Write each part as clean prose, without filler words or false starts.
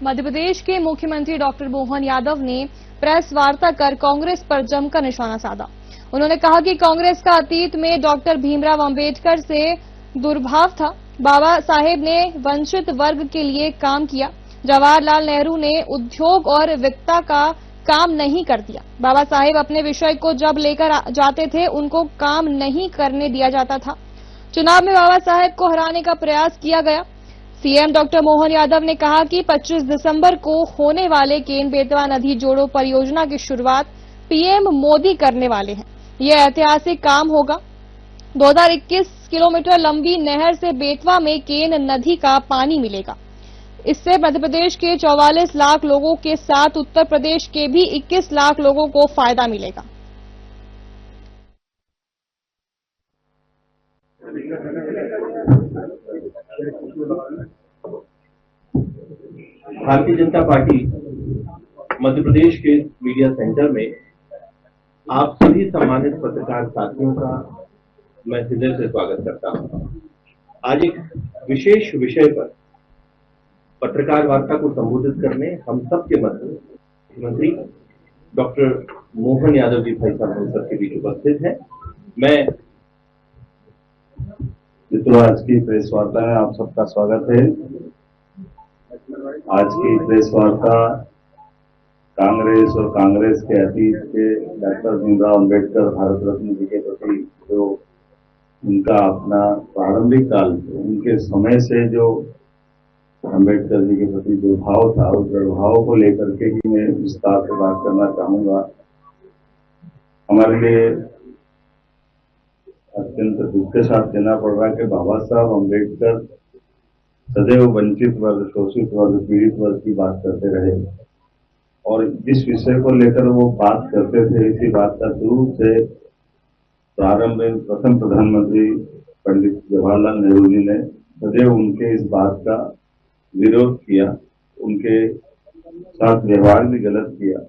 मध्य प्रदेश के मुख्यमंत्री डॉक्टर मोहन यादव ने प्रेस वार्ता कर कांग्रेस पर जमकर निशाना साधा। उन्होंने कहा कि कांग्रेस का अतीत में डॉक्टर भीमराव अंबेडकर से दुर्भाव था। बाबा साहेब ने वंचित वर्ग के लिए काम किया। जवाहरलाल नेहरू ने उद्योग और वित्ता का काम नहीं कर दिया। बाबा साहेब अपने विषय को जब लेकर जाते थे उनको काम नहीं करने दिया जाता था। चुनाव में बाबा साहेब को हराने का प्रयास किया गया। सीएम डॉक्टर मोहन यादव ने कहा कि 25 दिसंबर को होने वाले केन बेतवा नदी जोड़ो परियोजना की शुरुआत पीएम मोदी करने वाले हैं। यह ऐतिहासिक काम होगा। 2021 किलोमीटर लंबी नहर से बेतवा में केन नदी का पानी मिलेगा। इससे मध्य प्रदेश के 44 लाख लोगों के साथ उत्तर प्रदेश के भी 21 लाख लोगों को फायदा मिलेगा। भारतीय जनता पार्टी मध्य प्रदेश के मीडिया सेंटर में आप सभी सम्मानित पत्रकार साथियों का मैं हृदय से स्वागत करता हूं। आज एक विशेष विषय पर पत्रकार वार्ता को संबोधित करने हम सबके मध्य मुख्यमंत्री डॉक्टर मोहन यादव जी भाई साहब हम सबके बीच उपस्थित हैं। मैं आज की प्रेस वार्ता में आप सबका स्वागत है। आज की प्रेस वार्ता कांग्रेस और कांग्रेस के अतीत के डॉक्टर भीमराव अंबेडकर भारत रत्न जी के प्रति जो उनका अपना प्रारंभिक काल उनके समय से जो अंबेडकर जी के प्रति जो भाव था उस भाव को लेकर के ही मैं विस्तार से बात करना चाहूंगा। हमारे लिए अत्यंत दुख के साथ कहना पड़ रहा है कि बाबा साहब अंबेडकर सदैव वंचित वर्ग, शोषित वर्ग, पीड़ित वर्ग की बात करते रहे और जिस विषय को लेकर वो बात करते थे इसी बात का शुरू से प्रारंभ में प्रथम प्रधानमंत्री पंडित जवाहरलाल नेहरू जी ने सदैव उनके इस बात का विरोध किया, उनके साथ व्यवहार भी गलत किया।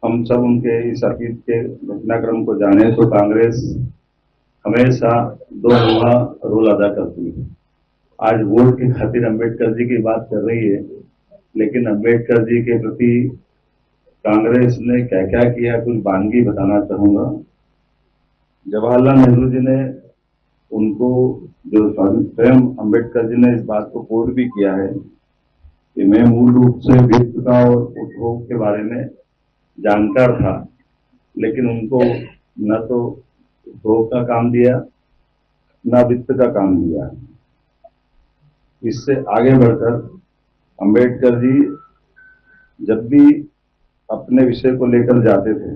हम सब उनके इस अतीत के घटनाक्रम को जाने तो कांग्रेस हमेशा दो मुहा रोल अदा करती है। आज वोट की खातिर अंबेडकर जी की बात कर रही है, लेकिन अंबेडकर जी के प्रति कांग्रेस ने क्या क्या किया कुछ बानगी बताना चाहूंगा। जवाहरलाल नेहरू जी ने उनको जो स्वयं अंबेडकर जी ने इस बात को कोट भी किया है कि मैं मूल रूप से वित्त का और उद्योग के बारे में जानकार था, लेकिन उनको न तो उद्योग का काम दिया न वित्त का काम दिया। इससे आगे बढ़कर अंबेडकर जी जब भी अपने विषय को लेकर जाते थे,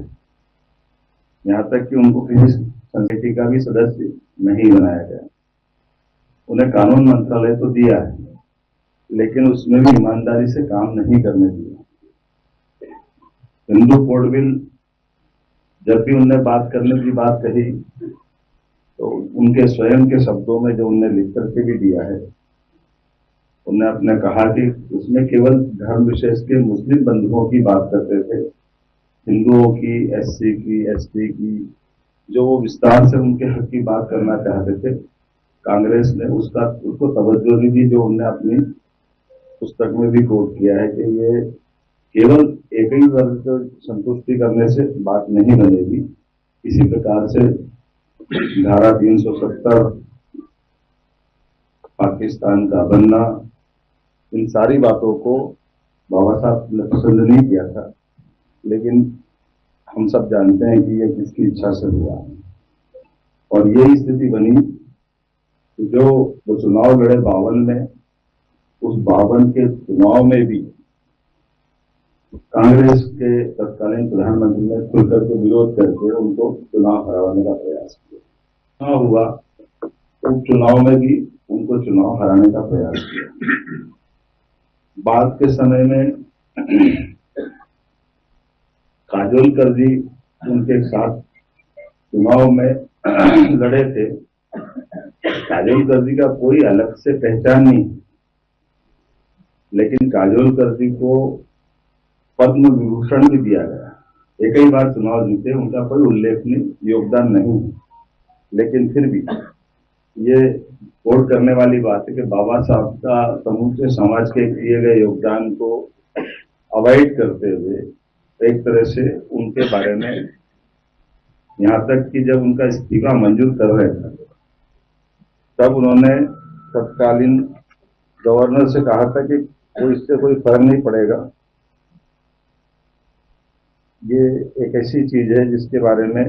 यहाँ तक कि उनको किसी समिति का भी सदस्य नहीं बनाया गया। उन्हें कानून मंत्रालय तो दिया है, लेकिन उसमें भी ईमानदारी से काम नहीं करने दिया। हिंदू कोड बिल जब भी उन्हें बात करने की बात कही तो उनके स्वयं के शब्दों में जो उन्हें लिख करके भी दिया है, उन्हें अपने कहा कि उसमें केवल धर्म विशेष के मुस्लिम बंधुओं की बात करते थे, हिंदुओं की, एससी की, एसटी की, जो वो विस्तार से उनके हक की बात करना चाहते थे। कांग्रेस ने उसको तवज्जो नहीं दी, जो उन्हें अपनी पुस्तक में भी कोट किया है कि ये केवल एक ही वर्ग को संतुष्टि करने से बात नहीं बनेगी। इसी प्रकार से धारा 370 पाकिस्तान का बनना, इन सारी बातों को बाबा साहब ने पसंद नहीं किया था, लेकिन हम सब जानते हैं कि यह किसकी इच्छा से हुआ और यही स्थिति बनी कि जो वो चुनाव लड़े 52 में, उस 52 के चुनाव में भी कांग्रेस के तत्कालीन प्रधानमंत्री ने खुलकर के विरोध करके उनको चुनाव हराने का प्रयास किया। चुनाव हुआ, उपचुनाव में भी उनको चुनाव हराने का प्रयास किया। बाद के समय में काजोलकर जी उनके साथ चुनाव में लड़े थे। काजोलकर जी का कोई अलग से पहचान नहीं, लेकिन काजोलकर जी को पद्म विभूषण भी दिया गया। एक ही बार चुनाव जीते, उनका कोई उल्लेखनीय योगदान नहीं, लेकिन फिर भी ये गौर करने वाली बात है कि बाबा साहब का समूचे समाज के दिए गए योगदान को अवॉइड करते हुए एक तरह से उनके बारे में, यहाँ तक कि जब उनका इस्तीफा मंजूर कर रहे थे तब उन्होंने तत्कालीन गवर्नर से कहा था कि कोई इससे कोई फर्क नहीं पड़ेगा, ये एक ऐसी चीज है जिसके बारे में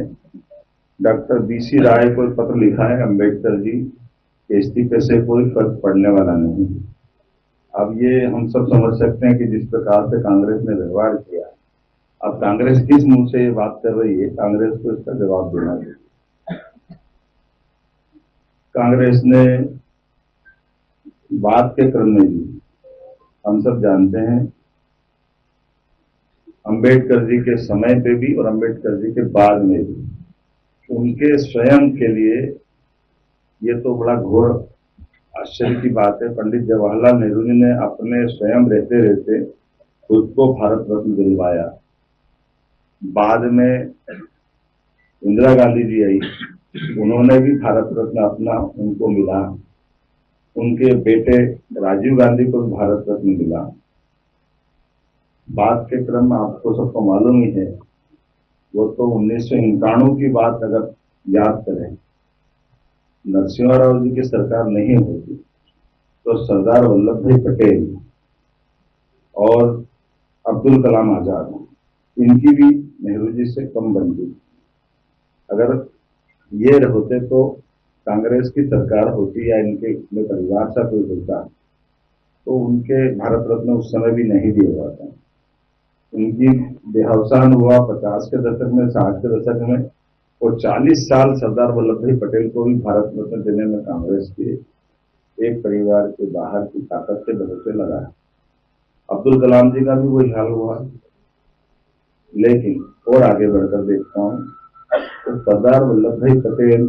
डॉक्टर बीसी राय को पत्र लिखा है अम्बेडकर जी के इस्तीफे से कोई फर्क पड़ने वाला नहीं। अब ये हम सब समझ सकते हैं कि जिस प्रकार से कांग्रेस ने व्यवहार किया, अब कांग्रेस किस मुंह से ये बात कर रही है, कांग्रेस को इसका जवाब देना चाहिए। कांग्रेस ने बात के क्रम में भी, हम सब जानते हैं, अंबेडकर जी के समय पे भी और अंबेडकर जी के बाद में भी उनके स्वयं के लिए ये तो बड़ा घोर आश्चर्य की बात है, पंडित जवाहरलाल नेहरू जी ने अपने स्वयं रहते रहते खुद को भारत रत्न दिलवाया। बाद में इंदिरा गांधी जी आई, उन्होंने भी भारत रत्न अपना उनको मिला। उनके बेटे राजीव गांधी को भी भारत रत्न मिला। बात के क्रम में आपको सबको मालूम ही है, वो तो 1991 की बात अगर याद करें, नरसिम्हा राव जी की सरकार नहीं होती तो सरदार वल्लभ भाई पटेल और अब्दुल कलाम आजाद, इनकी भी नेहरू जी से कम बनती। अगर ये होते तो कांग्रेस की सरकार होती या इनके परिवार से कोई होता तो उनके भारत रत्न उस समय भी नहीं दिया जाता। उनकी देहावसान हुआ 50 के दशक में, 60 के दशक में, और 40 साल सरदार वल्लभ भाई पटेल को भी भारत रत्न देने में कांग्रेस के एक परिवार के बाहर की ताकत के भरोसे लगा है। अब्दुल कलाम जी का भी वही हाल हुआ। लेकिन और आगे बढ़कर देखता हूं तो सरदार वल्लभ भाई पटेल,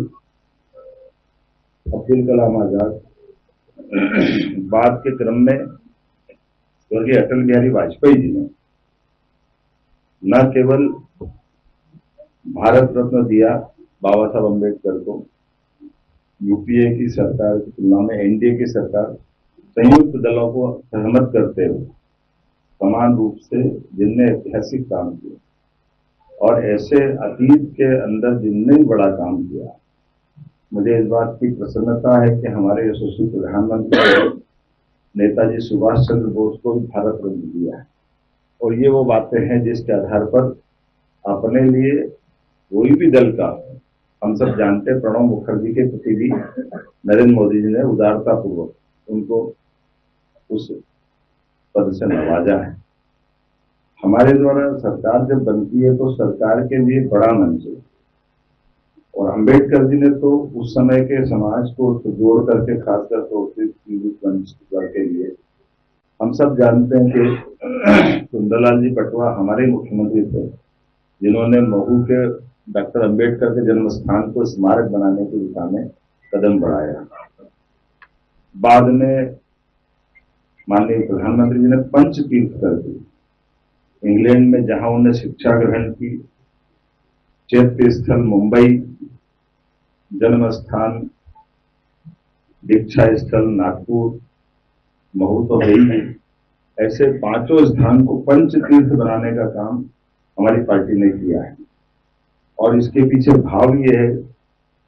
अब्दुल कलाम आजाद, बाद के क्रम में स्वर्गीय अटल बिहारी वाजपेयी जी ने न केवल भारत रत्न दिया बाबा साहब अम्बेडकर को, यूपीए की सरकार की तुलना में एनडीए की सरकार संयुक्त दलों को सहमत करते हुए समान रूप से जिनने ऐतिहासिक काम किया और ऐसे अतीत के अंदर जिनने बड़ा काम किया, मुझे इस बात की प्रसन्नता है कि हमारे यशस्वी प्रधानमंत्री नेताजी सुभाष चंद्र बोस को भी भारत रत्न दिया है। और ये वो बातें हैं जिसके आधार पर अपने लिए कोई भी दल का, हम सब जानते हैं प्रणब मुखर्जी के प्रति भी नरेंद्र मोदी जी ने उदारता पूर्वक उनको उस पद से नवाजा है। हमारे द्वारा सरकार जब बनती है तो सरकार के लिए बड़ा मंच है, और अंबेडकर जी ने तो उस समय के समाज को जोड़ करके खासकर मंच के लिए, हम सब जानते हैं कि सुंदरलाल जी पटवा हमारे मुख्यमंत्री थे जिन्होंने महू के डॉक्टर अंबेडकर के जन्म स्थान को स्मारक बनाने की दिशा में कदम बढ़ाया। बाद में माननीय प्रधानमंत्री जी ने पंच तीर्थ कर दी। इंग्लैंड में जहां उन्होंने शिक्षा ग्रहण की, चैत्य स्थल मुंबई, जन्म स्थान दीक्षा स्थल नागपुर, महू तो है ही, ऐसे 5 स्थान को पंच तीर्थ बनाने का काम हमारी पार्टी ने किया है। और इसके पीछे भाव ये है,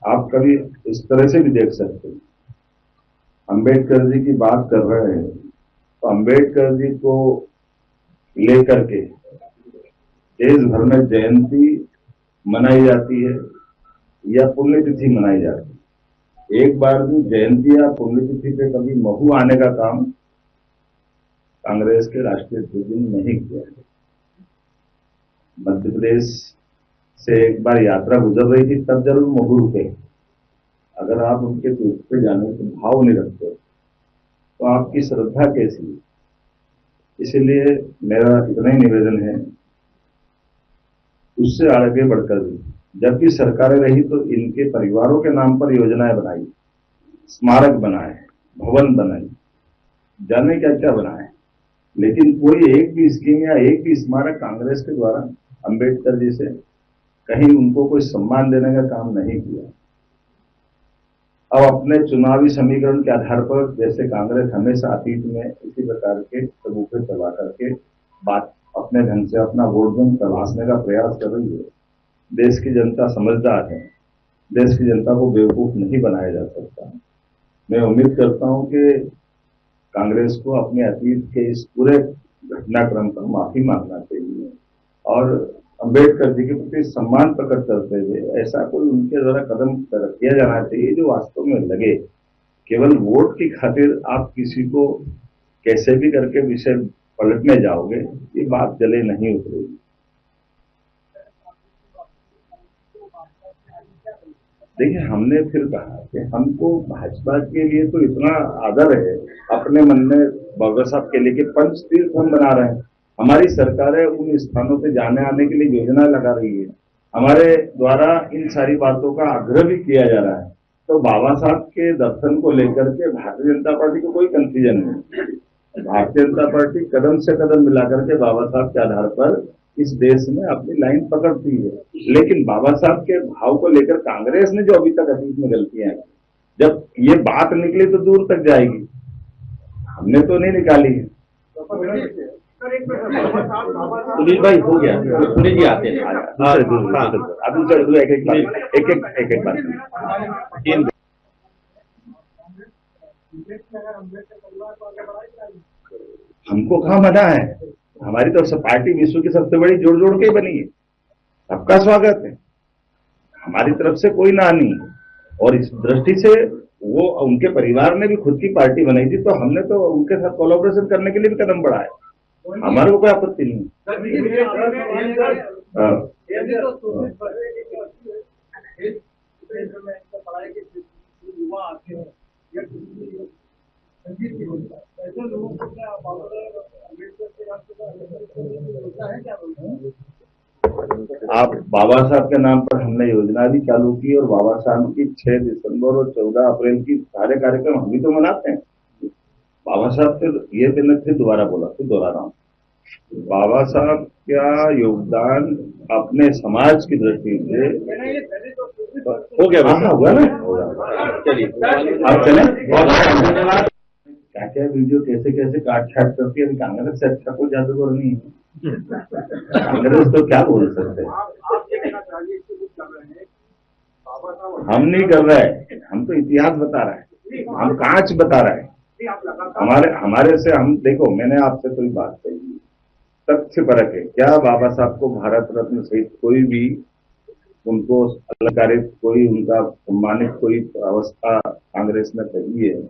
आप कभी इस तरह से भी देख सकते हैं, अंबेडकर जी की बात कर रहे हैं तो अंबेडकर जी को लेकर के देश भर में जयंती मनाई जाती है या पुण्यतिथि मनाई जाती है। एक बार भी जयंती या पुण्यतिथि पे कभी महू आने का काम कांग्रेस के राष्ट्रीय अध्यक्ष ने नहीं किया है। मध्य प्रदेश से एक बार यात्रा गुजर रही थी, तब जरूर महू रुके। अगर आप उनके तीर्थ पे जाने के भाव नहीं रखते तो आपकी श्रद्धा कैसी है? इसलिए मेरा इतना ही निवेदन है, उससे आगे बढ़कर भी जब भी सरकारें रही तो इनके परिवारों के नाम पर योजनाएं बनाई, स्मारक बनाए, भवन बनाए, जाने क्या क्या बनाए, लेकिन कोई एक भी स्कीम या एक भी स्मारक कांग्रेस के द्वारा अंबेडकर जी से कहीं उनको कोई सम्मान देने का काम नहीं किया। अब अपने चुनावी समीकरण के आधार पर जैसे कांग्रेस हमेशा अतीत में इसी प्रकार के सबूते चला करके बात अपने ढंग से अपना वोट बैंक तलाशने का प्रयास कर रही है। देश की जनता समझदार है, देश की जनता को बेवकूफ नहीं बनाया जा सकता। मैं उम्मीद करता हूं कि कांग्रेस को अपने अतीत के इस पूरे घटनाक्रम पर माफी मांगना चाहिए और अम्बेडकर जी के प्रति सम्मान प्रकट करते हुए ऐसा कोई उनके द्वारा कदम किया जाना चाहिए जो वास्तव में लगे। केवल वोट की खातिर आप किसी को कैसे भी करके विषय पलटने जाओगे, ये बात गले नहीं उतरेगी। देखिए, हमने फिर कहा कि हमको भाजपा के लिए तो इतना आदर है अपने मन में बाबा साहब के लिए कि पंच तीर्थ हम बना रहे हैं। हमारी सरकारें उन स्थानों पे जाने आने के लिए योजना लगा रही है, हमारे द्वारा इन सारी बातों का आग्रह भी किया जा रहा है। तो बाबा साहब के दर्शन को लेकर के भारतीय जनता पार्टी को कोई कंफ्यूजन नहीं। भारतीय जनता पार्टी कदम से कदम मिलाकर के बाबा साहब के आधार पर इस देश में अपनी लाइन पकड़ती है। लेकिन बाबा साहब के भाव को लेकर कांग्रेस ने जो अभी तक अतीत में गलतियां की, जब ये बात निकली तो दूर तक जाएगी, हमने तो नहीं निकाली है। सुनील भाई हो गया, सुनील जी आते हैं। एक बात हमको कहाँ मना है, हमारी तरफ से पार्टी विश्व की सबसे बड़ी जोड़ जोड़ के ही बनी है, सबका स्वागत है, हमारी तरफ से कोई ना नहीं। और इस दृष्टि से वो उनके परिवार ने भी खुद की पार्टी बनाई थी, तो हमने तो उनके साथ कोलैबोरेशन करने के लिए भी कदम बढ़ाया, हमारे को कोई आपत्ति नहीं। आप बाबा साहब के नाम पर हमने योजना भी चालू की और बाबा साहब की 6 दिसंबर और 14 अप्रैल की सारे कार्यक्रम हम भी तो मनाते हैं। बाबा साहब के ये दिन फिर दोबारा बोला, फिर दोहरा रहा हूं, बाबा साहब का योगदान अपने समाज की दृष्टि से हो गया, हुआ ना। चलिए आप चले, धन्यवाद। क्या क्या वीडियो कैसे कैसे काट छाट करती है, कांग्रेस से अच्छा कोई जादूगर नहीं है। कांग्रेस तो क्या बोल सकते हैं, हम नहीं कर रहे, हम तो इतिहास बता रहे हैं, हम कांच बता रहे हैं। हमारे से हम देखो, मैंने आपसे कोई बात कही, तथ्य परक है क्या बाबा साहब को भारत रत्न सहित कोई भी उनको अलंकारित, कोई उनका सम्मानित कोई अवस्था कांग्रेस ने कही है,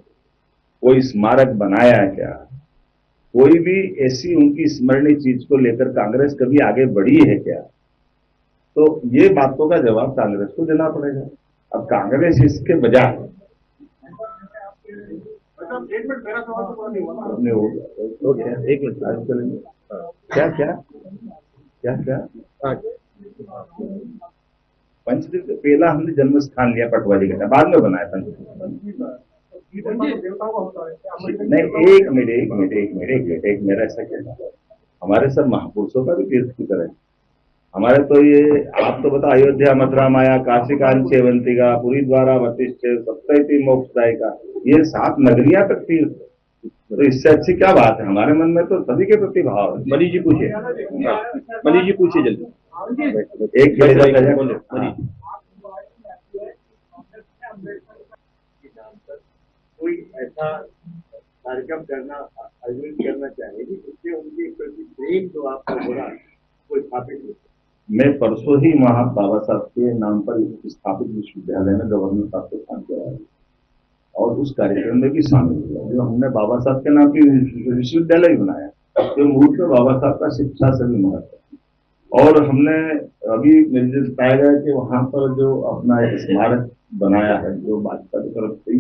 कोई स्मारक बनाया है क्या, कोई भी ऐसी उनकी स्मरणीय चीज को लेकर कांग्रेस कभी आगे बढ़ी है क्या? तो ये बातों का जवाब कांग्रेस को देना पड़ेगा। अब कांग्रेस इसके बजाय एक मिनट आज करेंगे, क्या क्या क्या क्या पंचतीर्थ पहला हमने जन्म स्थान लिया पटवारी का, बाद में बनाया पंचतीर्थ। नहीं, एक मिनट मेरा ऐसा कहना, हमारे सब महापुरुषों का भी तीर्थ की तरह, हमारे तो ये आप तो बता, अयोध्या मथुरा माया काशी कांची अवंतिका पुरी द्वारा वशिष्ठ सप्तैती मोक्षदायिका, ये 7 नगरियां तक तीर्थ, तो इससे अच्छी क्या बात है। हमारे मन में तो सभी के प्रति भाव है। मनीष जी पूछिए, मनीष जी पूछिए जल्दी। एक कोई ऐसा कार्यक्रम करना, आयोजित करना चाहेगी जिससे उनके प्रति प्रेम जो आपको हो रहा है कोई स्थापित हो। मैं परसों ही वहां बाबा साहब के नाम पर स्थापित विश्वविद्यालय में गवर्नर साहब को स्थान किया और उस कार्यक्रम में भी शामिल हुआ, जो हमने बाबा साहब के नाम की विश्वविद्यालय बनाया, जो मूल में बाबा साहब का शिक्षा से भी महत्व। और हमने अभी मुझे बताया गया कि वहां पर जो अपना एक स्मारक बनाया है, जो भाजपा की तरफ से,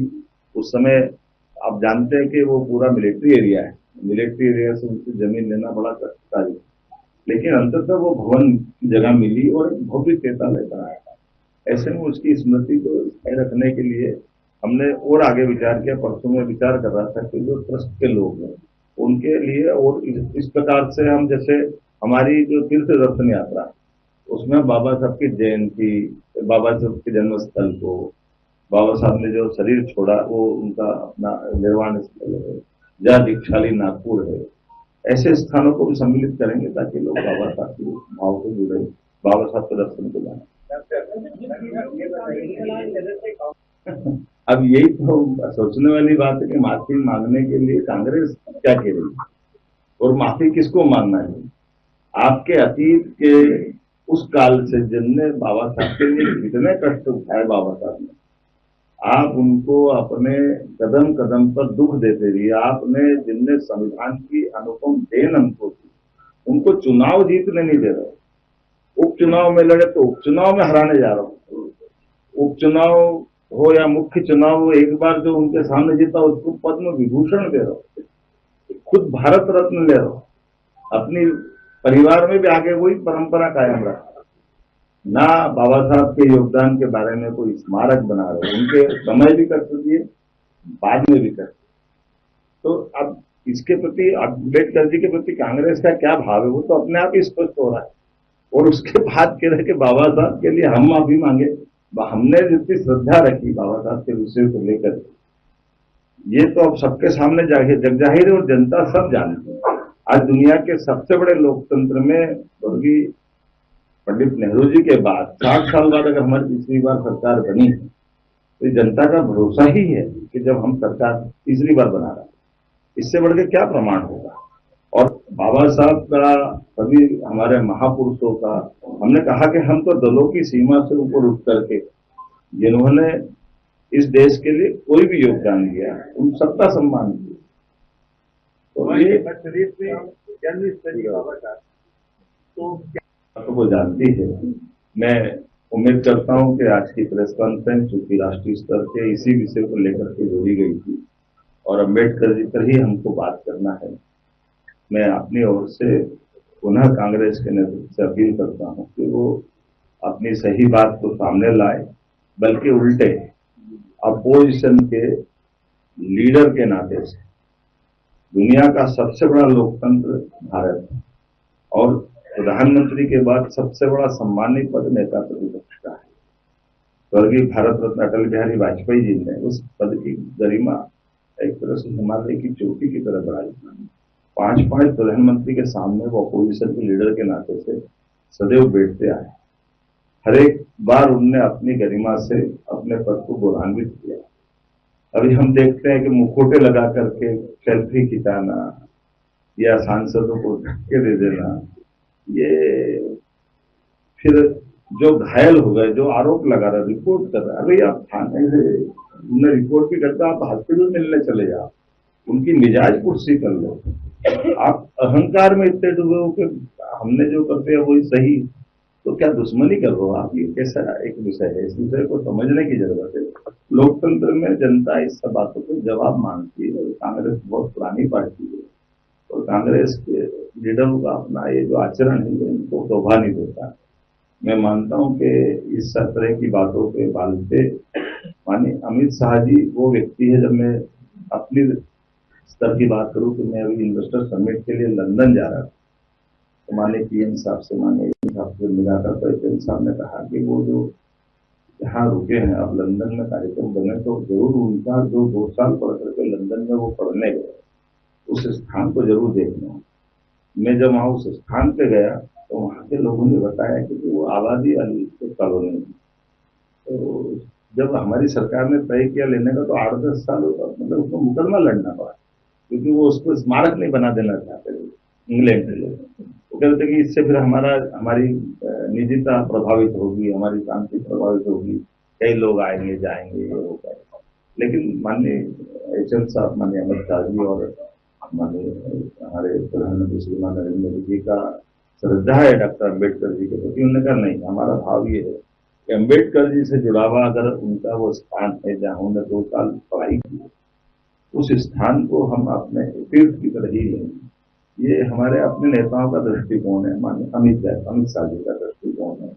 उस समय आप जानते हैं कि वो पूरा मिलिट्री एरिया है, मिलिट्री एरिया से उनसे जमीन लेना बड़ा कष्टकारी, लेकिन अंततः वो भवन की जगह मिली और एक भव्य चेतालय बनाया था। ऐसे में उसकी स्मृति को स्थायी रखने के लिए हमने और आगे विचार किया। परसों में विचार कर रहा था कि जो ट्रस्ट के लोग हैं उनके लिए, और इस प्रकार से हम जैसे हमारी जो तीर्थ दर्शन यात्रा उसमें बाबा साहब की जयंती, बाबा साहब के जन्मस्थल को बाबा साहब ने जो शरीर छोड़ा वो उनका अपना निर्वाण स्थल है, जहाँ दीक्षाली नागपुर है। ऐसे स्थानों को भी सम्मिलित करेंगे ताकि लोग बाबा साहब के भाव से जुड़े, बाबा साहब के दर्शन को जाए। अब यही तो सोचने वाली बात है कि माफी मांगने के लिए कांग्रेस क्या कह रही है और माफी किसको मांगना है। आपके अतीत के उस काल से जिनने बाबा साहब के लिए कितने कष्ट उठाए बाबा साहब ने, आप उनको अपने कदम कदम पर दुख देते रहिए। आपने जिनने संविधान की अनुपम देन हमको दी, उनको चुनाव जीतने नहीं दे रहे। उपचुनाव में लड़े तो उपचुनाव में हराने जा रहा हूं। उपचुनाव हो या मुख्य चुनाव हो, एक बार जो उनके सामने जीता उसको पद्म विभूषण दे रहा हूं, खुद भारत रत्न ले रहा हूं। अपनी परिवार में भी आगे वही परंपरा कायम रखा, ना बाबा साहब के योगदान के बारे में कोई स्मारक बना रहे। उनके समय भी कर दिए, बाद में भी कर। तो अब इसके प्रति अम्बेडकर जी के प्रति कांग्रेस का क्या भाव है वो तो अपने आप ही स्पष्ट हो रहा है। और उसके बाद कह रहे कि बाबा साहब के लिए हम माफी मांगे। हमने जितनी श्रद्धा रखी बाबा साहब के विषय को लेकर, ये तो अब सबके सामने जग जाहिर है और जनता सब जानती है। आज दुनिया के सबसे बड़े लोकतंत्र में स्वर्गीय पंडित नेहरू जी के बाद 60 साल बाद अगर हमारी तीसरी बार सरकार बनी तो जनता का भरोसा ही है कि जब हम सरकार तीसरी बार बना रहे हैं, इससे बढ़ के क्या प्रमाण होगा। और बाबा साहब का, सभी हमारे महापुरुषों का, हमने कहा कि हम तो दलों की सीमा से ऊपर उठ करके जिन्होंने इस देश के लिए कोई भी योगदान दिया उन सबका सम्मान किया। तो ये शरीफ में जन्मस्थली बाबा साहब तो वो जानती है। मैं उम्मीद करता हूं कि आज की प्रेस कॉन्फ्रेंस जो कि राष्ट्रीय स्तर के इसी विषय को लेकर के जोड़ी गई थी और अम्बेडकर जी पर ही हमको बात करना है, मैं अपनी ओर से पुनः कांग्रेस के नेतृत्व से अपील करता हूं कि वो अपनी सही बात को सामने लाए, बल्कि उल्टे अपोजिशन के लीडर के नाते से दुनिया का सबसे बड़ा लोकतंत्र भारत है और प्रधानमंत्री के बाद सबसे बड़ा सम्मानित पद नेता प्रतिपक्ष का है। स्वर्गीय भारत रत्न अटल बिहारी वाजपेयी जी ने उस पद की गरिमा एक तरह से हिमालय की चोटी की तरह बढ़ाई। 5 प्रधानमंत्री के सामने वो अपोजिशन के लीडर के नाते से सदैव बैठते आए। हर एक बार उनने अपनी गरिमा से अपने पद को गौरवान्वित किया। अभी हम देखते हैं कि मुखोटे लगा करके सेल्फी खिंचाना या सांसदों को धक्के दे देना, ये फिर जो घायल हो गए, जो आरोप लगा रहा, रिपोर्ट कर रहा, अरे आप थाने से उन्हें रिपोर्ट भी करता, आप हॉस्पिटल मिलने चले जाओ, उनकी मिजाज कुर्सी कर लो। आप अहंकार में इतने डूबे हो कि हमने जो करते हैं वही सही, तो क्या दुश्मनी कर रहे हो आप? ये कैसा एक विषय है, इस विषय को समझने की जरूरत है। लोकतंत्र में जनता इस सब बातों को जवाब मांगती है। कांग्रेस बहुत पुरानी पार्टी है और कांग्रेस के लीडरों का अपना ये जो आचरण है इनको शोभा नहीं देता। मैं मानता हूं कि इस तरह की बातों के बालते माननीय अमित शाह जी वो व्यक्ति है। जब मैं अपनी स्तर की बात करूं तो मैं अभी इन्वेस्टर समिट के लिए लंदन जा रहा था, तो माननीय पीएम साहब से मिला था, तो पीएम साहब ने कहा कि वो जो जहाँ रुके हैं अब लंदन में कार्यक्रम बने तो जरूर उनका जो 2 साल पढ़ करके लंदन में वो पढ़ने गए उस स्थान को जरूर देखना। मैं जब वहां उस स्थान पे गया तो वहां के लोगों ने बताया कि वो आबादी वाली कॉलोनी, तो जब हमारी सरकार ने तय किया लेने का तो 8-10 साल मतलब उसको मुकदमा लड़ना पड़ा, क्योंकि वो उसको स्मारक नहीं बना देना चाहते थे इंग्लैंड के लोग। वो कहते कि इससे फिर हमारी निजता प्रभावित होगी, हमारी शांति प्रभावित होगी, कई लोग आएंगे जाएंगे, ये होगा। लेकिन माननीय एचएम साहब, माननीय अमित शाह जी और माननीय हमारे प्रधानमंत्री श्रीमान नरेंद्र मोदी जी का श्रद्धा है डॉक्टर अम्बेडकर जी के प्रति। उन्होंने कहा नहीं, हमारा भाव ये है कि अम्बेडकर जी से जुड़ा हुआ अगर उनका वो स्थान है जहाँ उन्होंने 2 साल पढ़ाई की, उस स्थान को हम अपने तीर्थ की तरह ही लेंगे। ये हमारे अपने नेताओं का दृष्टिकोण है, माननीय अमित शाह जी का दृष्टिकोण है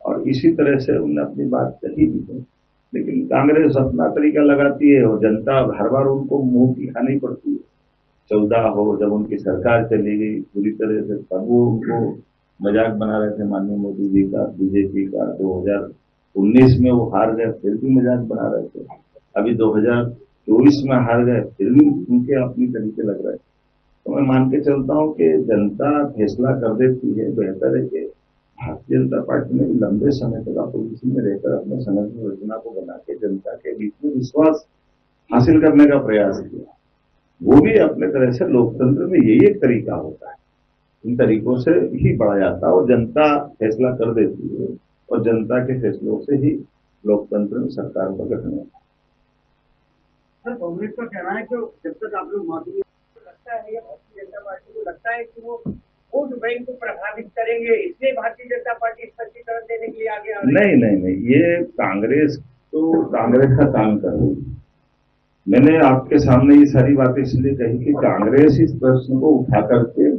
और इसी तरह से उन्होंने अपनी बात कही भी है। लेकिन कांग्रेस अपना तरीका लगाती है और जनता हर बार उनको मुंह की खानी पड़ती है। 14 हो जब उनकी सरकार चली गई पूरी तरह से, तब वो उनको मजाक बना रहे थे माननीय मोदी जी का, बीजेपी का। 2000 19 में वो हार गए, फिर भी मजाक बना रहे थे। अभी 2024 में हार गए, फिर भी उनके अपनी तरीके लग रहे हैं। तो मैं मान के चलता हूं कि जनता फैसला कर देती है। बेहतर है कि भारतीय जनता पार्टी ने भी लंबे समय तक अपोजिशन में रहकर अपने संगठन योजना को बना के जनता के बीच में विश्वास हासिल करने का प्रयास किया। वो भी अपने तरह से लोकतंत्र में यही एक तरीका होता है, इन तरीकों से ही बढ़ा जाता है और जनता फैसला कर देती है और जनता के फैसलों से ही लोकतंत्र में सरकार का गठन होता है। सर, कांग्रेस का कहना है कि जब तक आप लोग माफी लगता है या भारतीय जनता पार्टी को लगता है कि वो वोट बैंक को प्रभावित करेंगे, इसलिए भारतीय जनता पार्टी स्पष्टीकरण देने के लिए आगे आ रही है? नहीं, ये कांग्रेस तो कांग्रेस का काम कर रही है। मैंने आपके सामने ये सारी बातें इसलिए कही कि कांग्रेस इस प्रश्न को उठा करके